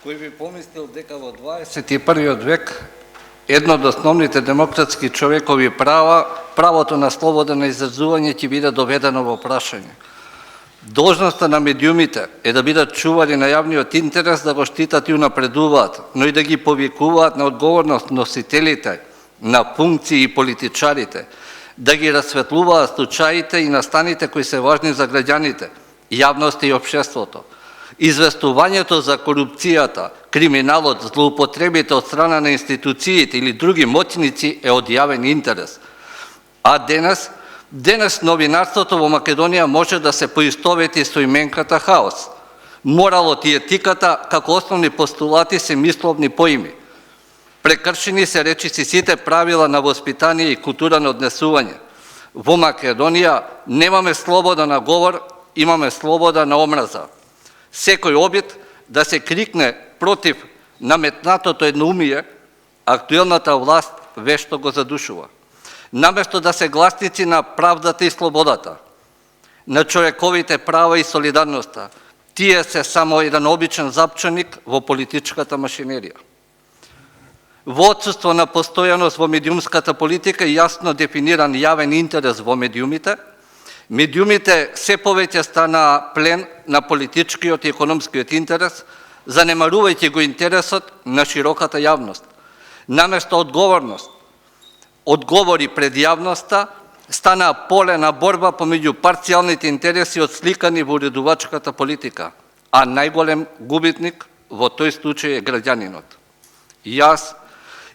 Кој би помислил дека во 21. век едно од основните демократски човекови права, правото на слободно изразување ќе биде доведено во прашање. Должноста на медиумите е да бидат чували на јавниот интерес, да го штитат и унапредуваат, но и да ги повикуваат на одговорност носителите на функции и политичарите, да ги расветлуваат случаите и настаните кои се важни за граѓаните, јавноста и општеството. Известувањето за корупцијата, криминалот, злоупотребите од страна на институциите или други моćници е од јавен интерес. А денес новинарството во Македонија може да се поистовети со именката хаос. Моралот и етиката како основни постулати се мисловни поими. Прекршени се речиси сите правила на воспитание и култура на однесување. Во Македонија немаме слобода на говор, имаме слобода на омраза. Секој обид да се крикне против наметнатото едноумие, актуелната власт вешто го задушува. Наместо да се гласници на правдата и слободата, на човековите права и солидарноста, тие се само еден обичен запчаник во политичката машинерија. Во отсуство на постојаност во медиумската политика и јасно дефиниран јавен интерес во медиумите, медиумите се повеќе стана плен на политичкиот и економскиот интерес, занемарувајќи го интересот на широката јавност. Наместо одговори пред јавноста, стана поле на борба помеѓу парцијалните интереси отсликани во уредувачката политика, а најголем губитник во тој случај е граѓанинот.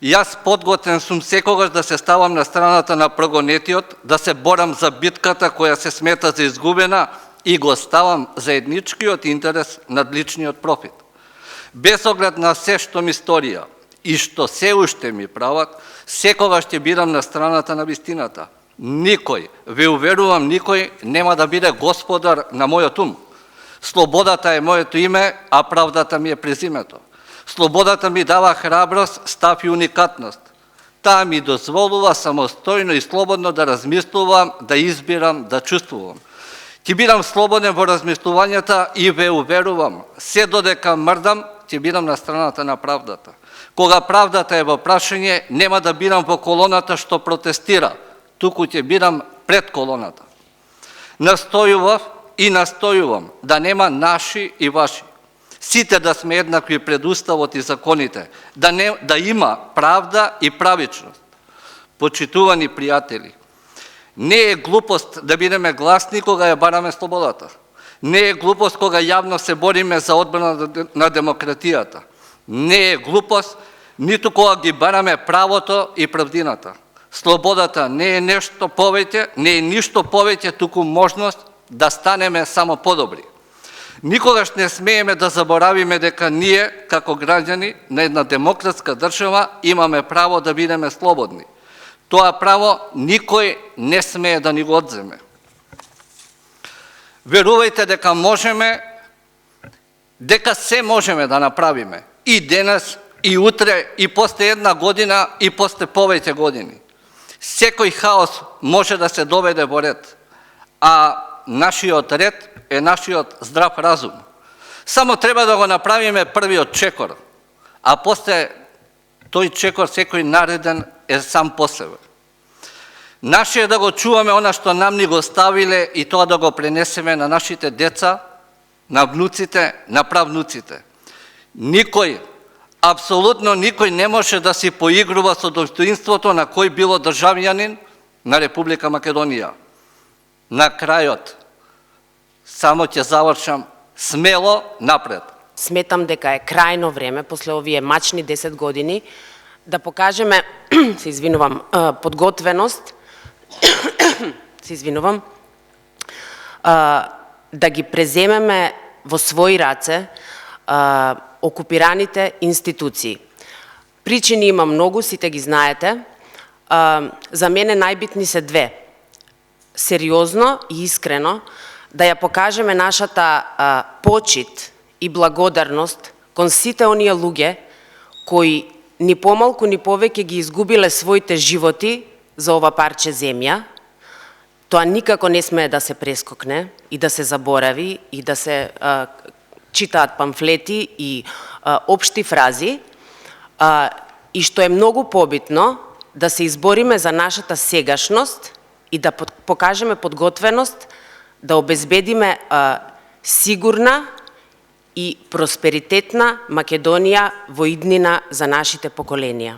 Јас подготвен сум секогаш да се ставам на страната на прогонетиот, да се борам за битката која се смета за изгубена и го ставам заедничкиот интерес над личниот профит. Без оглед на се што ми сторија и што се уште ми прават, секогаш ќе бидам на страната на вистината. Никој, ве уверувам, никој нема да биде господар на мојот ум. Слободата е моето име, а правдата ми е презимето. Слободата ми дава храброст, став и уникатност. Таа ми дозволува самостојно и слободно да размислувам, да избирам, да чувствувам. Ќе бидам слободен во размислувањата и ве уверувам, се додека мрдам, ќе бидам на страната на правдата. Кога правдата е во прашање, нема да бидам во колоната што протестира, туку ќе бидам пред колоната. Настојувам да нема наши и ваши. Сите да сме еднакви пред уставот и законите, да има правда и правичност. Почитувани пријатели, не е глупост да бидеме гласни кога ја бараме слободата. Не е глупост кога јавно се бориме за одбрана на демократијата. Не е глупост ниту кога ги бараме правото и правдината. Слободата не е нешто повеќе, не е ништо повеќе, туку можност да станеме само подобри. Никогаш не смееме да заборавиме дека ние, како граѓани на една демократска држава, имаме право да бидеме слободни. Тоа право никој не смее да ни го одземе. Верувајте дека можеме, дека се можеме да направиме. И денес, и утре, и после една година, и после повеќе години. Секој хаос може да се доведе во ред, а нашиот ред е нашиот здрав разум. Само треба да го направиме првиот чекор, а после тој чекор секој нареден е сам по себе. Наше е да го чуваме она што нам ни го ставиле и тоа да го пренесеме на нашите деца, на внуците, на правнуците. Никој, апсолутно никој не може да си поигрува со достоинството на кој било државјанин на Република Македонија. На крајот, само ќе завршам, смело напред. Сметам дека е крајно време, после овие мачни 10 години, да покажеме, подготвеност, да ги преземеме во своји раце окупираните институции. Причини има многу, сите ги знаете. За мене најбитни се две. Сериозно и искрено да ја покажеме нашата почит и благодарност кон сите оние луѓе кои ни помалку ни повеќе ги изгубиле своите животи за ова парче земја. Тоа никако не смее да се прескокне и да се заборави и да се читаат памфлети и општи фрази, и што е многу побитно, да се избориме за нашата сегашност и да покажеме подготвеност да обезбедиме сигурна и просперитетна Македонија во иднина за нашите поколенија.